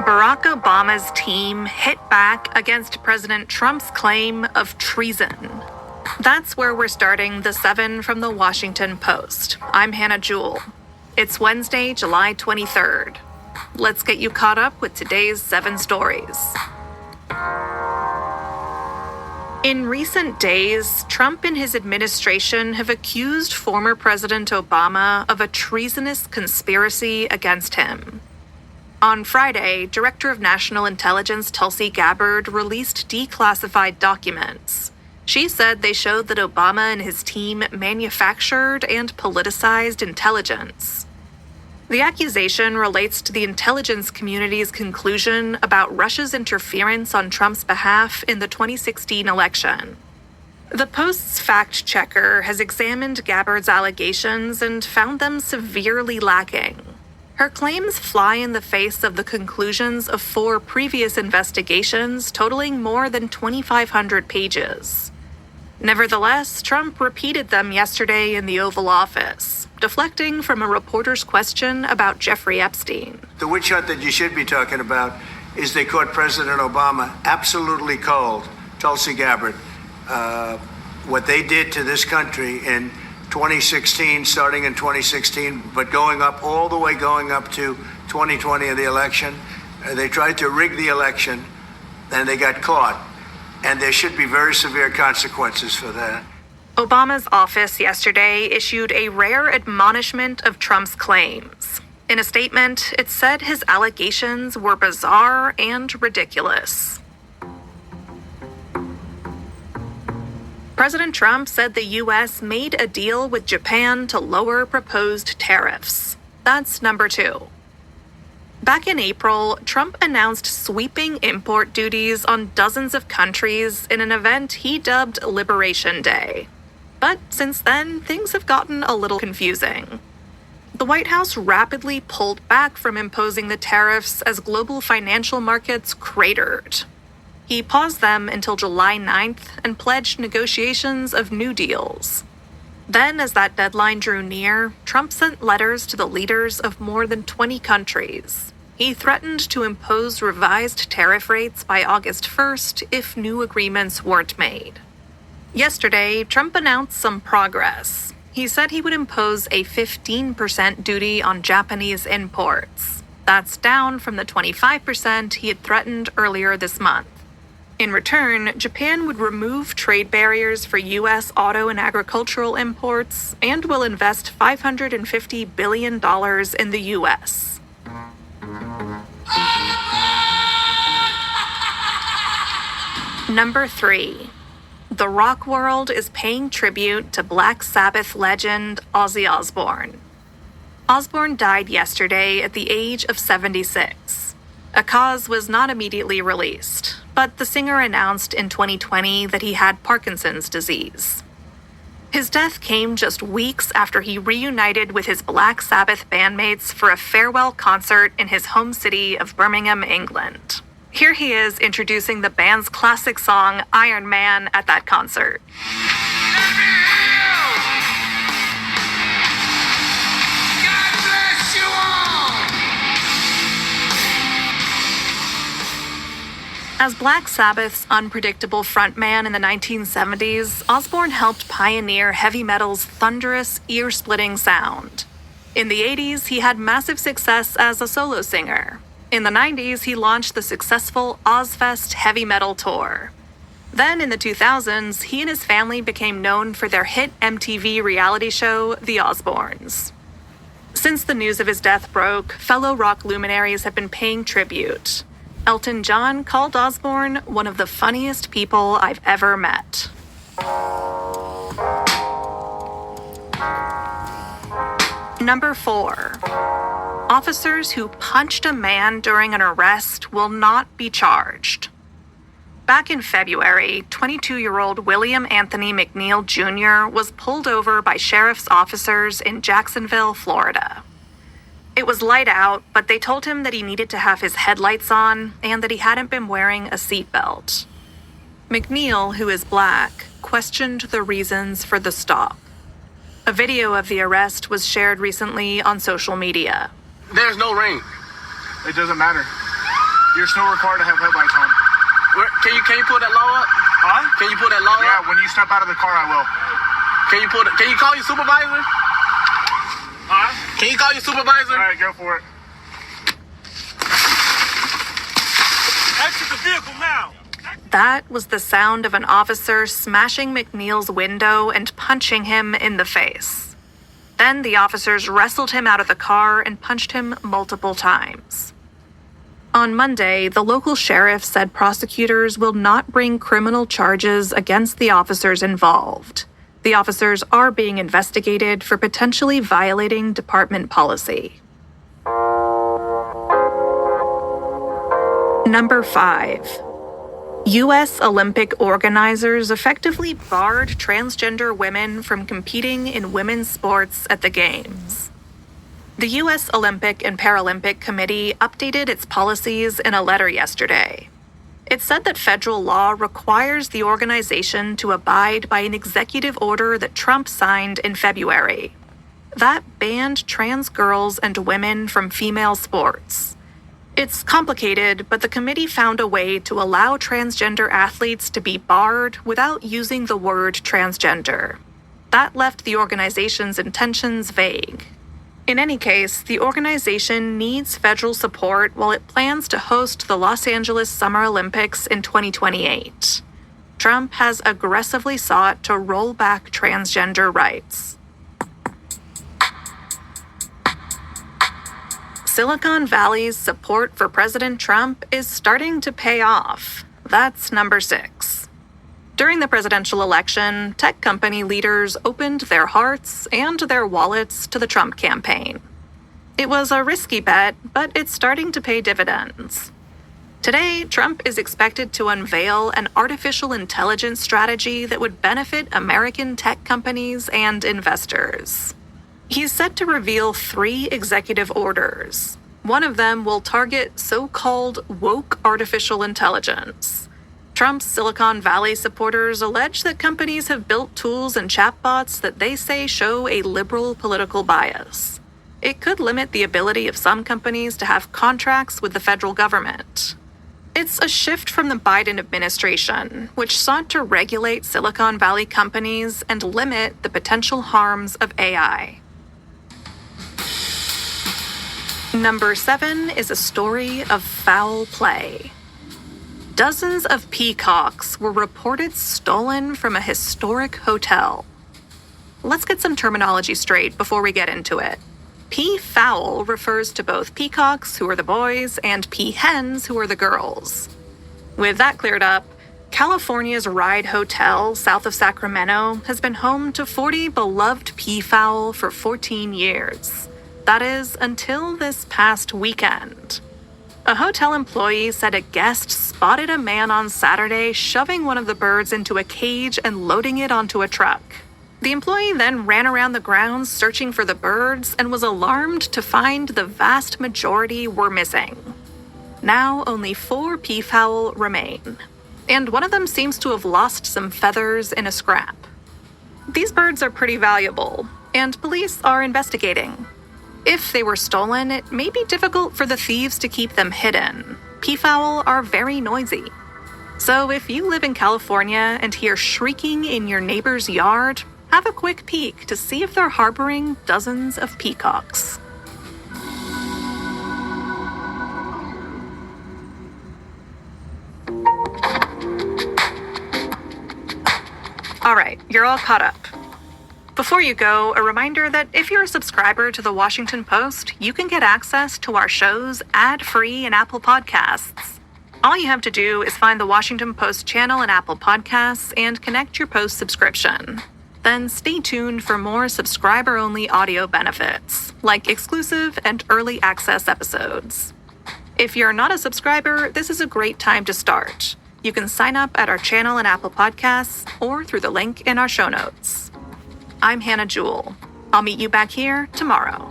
Barack Obama's team hit back against President Trump's claim of treason. That's where we're starting the 7 from the Washington Post. I'm Hannah Jewell. It's Wednesday, July 23rd. Let's get you caught up with today's 7 stories. In recent days, Trump and his administration have accused former President Obama of a treasonous conspiracy against him. On Friday, Director of National Intelligence Tulsi Gabbard released declassified documents. She said they showed that Obama and his team manufactured and politicized intelligence. The accusation relates to the intelligence community's conclusion about Russia's interference on Trump's behalf in the 2016 election. The Post's fact-checker has examined Gabbard's allegations and found them severely lacking. Her claims fly in the face of the conclusions of 4 previous investigations totaling more than 2,500 pages. Nevertheless, Trump repeated them yesterday in the Oval Office, deflecting from a reporter's question about Jeffrey Epstein. The witch hunt that you should be talking about is they caught President Obama absolutely cold, Tulsi Gabbard. What they did to this country in 2016, starting in 2016, but going up to 2020 of the election. They tried to rig the election, and they got caught. And there should be very severe consequences for that. Obama's office yesterday issued a rare admonishment of Trump's claims. In a statement, it said his allegations were bizarre and ridiculous. President Trump said the U.S. made a deal with Japan to lower proposed tariffs. That's number 2. Back in April, Trump announced sweeping import duties on dozens of countries in an event he dubbed Liberation Day. But since then, things have gotten a little confusing. The White House rapidly pulled back from imposing the tariffs as global financial markets cratered. He paused them until July 9th and pledged negotiations of new deals. Then, as that deadline drew near, Trump sent letters to the leaders of more than 20 countries. He threatened to impose revised tariff rates by August 1st if new agreements weren't made. Yesterday, Trump announced some progress. He said he would impose a 15% duty on Japanese imports. That's down from the 25% he had threatened earlier this month. In return, Japan would remove trade barriers for U.S. auto and agricultural imports and will invest $550 billion in the U.S. Number 3. The rock world is paying tribute to Black Sabbath legend Ozzy Osbourne. Osbourne died yesterday at the age of 76. A cause was not immediately released, but the singer announced in 2020 that he had Parkinson's disease. His death came just weeks after he reunited with his Black Sabbath bandmates for a farewell concert in his home city of Birmingham, England. Here he is introducing the band's classic song, Iron Man, at that concert. As Black Sabbath's unpredictable frontman in the 1970s, Osbourne helped pioneer heavy metal's thunderous, ear-splitting sound. In the 80s, he had massive success as a solo singer. In the 90s, he launched the successful Ozzfest heavy metal tour. Then, in the 2000s, he and his family became known for their hit MTV reality show, The Osbournes. Since the news of his death broke, fellow rock luminaries have been paying tribute. Elton John called Osbourne one of the funniest people I've ever met. Number 4. Officers who punched a man during an arrest will not be charged. Back in February, 22-year-old William Anthony McNeil Jr. was pulled over by sheriff's officers in Jacksonville, Florida. It was light out, but they told him that he needed to have his headlights on and that he hadn't been wearing a seatbelt. McNeil, who is black, questioned the reasons for the stop. A video of the arrest was shared recently on social media. There's no rain. It doesn't matter. You're still required to have headlights on. Can you pull that law up? Huh? Can you pull that law up? Yeah, when you step out of the car, I will. Can you call your supervisor? Huh? Can you call your supervisor? All right, go for it. Exit the vehicle now. That was the sound of an officer smashing McNeil's window and punching him in the face. Then the officers wrestled him out of the car and punched him multiple times. On Monday, the local sheriff said prosecutors will not bring criminal charges against the officers involved. The officers are being investigated for potentially violating department policy. Number 5. U.S. Olympic organizers effectively barred transgender women from competing in women's sports at the Games. The U.S. Olympic and Paralympic Committee updated its policies in a letter yesterday. It said that federal law requires the organization to abide by an executive order that Trump signed in February. That banned trans girls and women from female sports. It's complicated, but the committee found a way to allow transgender athletes to be barred without using the word transgender. That left the organization's intentions vague. In any case, the organization needs federal support while it plans to host the Los Angeles Summer Olympics in 2028. Trump has aggressively sought to roll back transgender rights. Silicon Valley's support for President Trump is starting to pay off. That's number 6. During the presidential election, tech company leaders opened their hearts and their wallets to the Trump campaign. It was a risky bet, but it's starting to pay dividends. Today, Trump is expected to unveil an artificial intelligence strategy that would benefit American tech companies and investors. He's set to reveal 3 executive orders. One of them will target so-called woke artificial intelligence. Trump's Silicon Valley supporters allege that companies have built tools and chatbots that they say show a liberal political bias. It could limit the ability of some companies to have contracts with the federal government. It's a shift from the Biden administration, which sought to regulate Silicon Valley companies and limit the potential harms of AI. Number 7 is a story of foul play. Dozens of peacocks were reported stolen from a historic hotel. Let's get some terminology straight before we get into it. Peafowl refers to both peacocks, who are the boys, and peahens, who are the girls. With that cleared up, California's Ride Hotel, south of Sacramento, has been home to 40 beloved peafowl for 14 years. That is, until this past weekend. A hotel employee said a guest spotted a man on Saturday shoving one of the birds into a cage and loading it onto a truck. The employee then ran around the grounds searching for the birds and was alarmed to find the vast majority were missing. Now only 4 peafowl remain, and one of them seems to have lost some feathers in a scrap. These birds are pretty valuable, and police are investigating. If they were stolen, it may be difficult for the thieves to keep them hidden. Peafowl are very noisy. So if you live in California and hear shrieking in your neighbor's yard, have a quick peek to see if they're harboring dozens of peacocks. All right, you're all caught up. Before you go, a reminder that if you're a subscriber to The Washington Post, you can get access to our shows ad-free in Apple Podcasts. All you have to do is find The Washington Post channel in Apple Podcasts and connect your Post subscription. Then stay tuned for more subscriber-only audio benefits, like exclusive and early access episodes. If you're not a subscriber, this is a great time to start. You can sign up at our channel in Apple Podcasts or through the link in our show notes. I'm Hannah Jewell. I'll meet you back here tomorrow.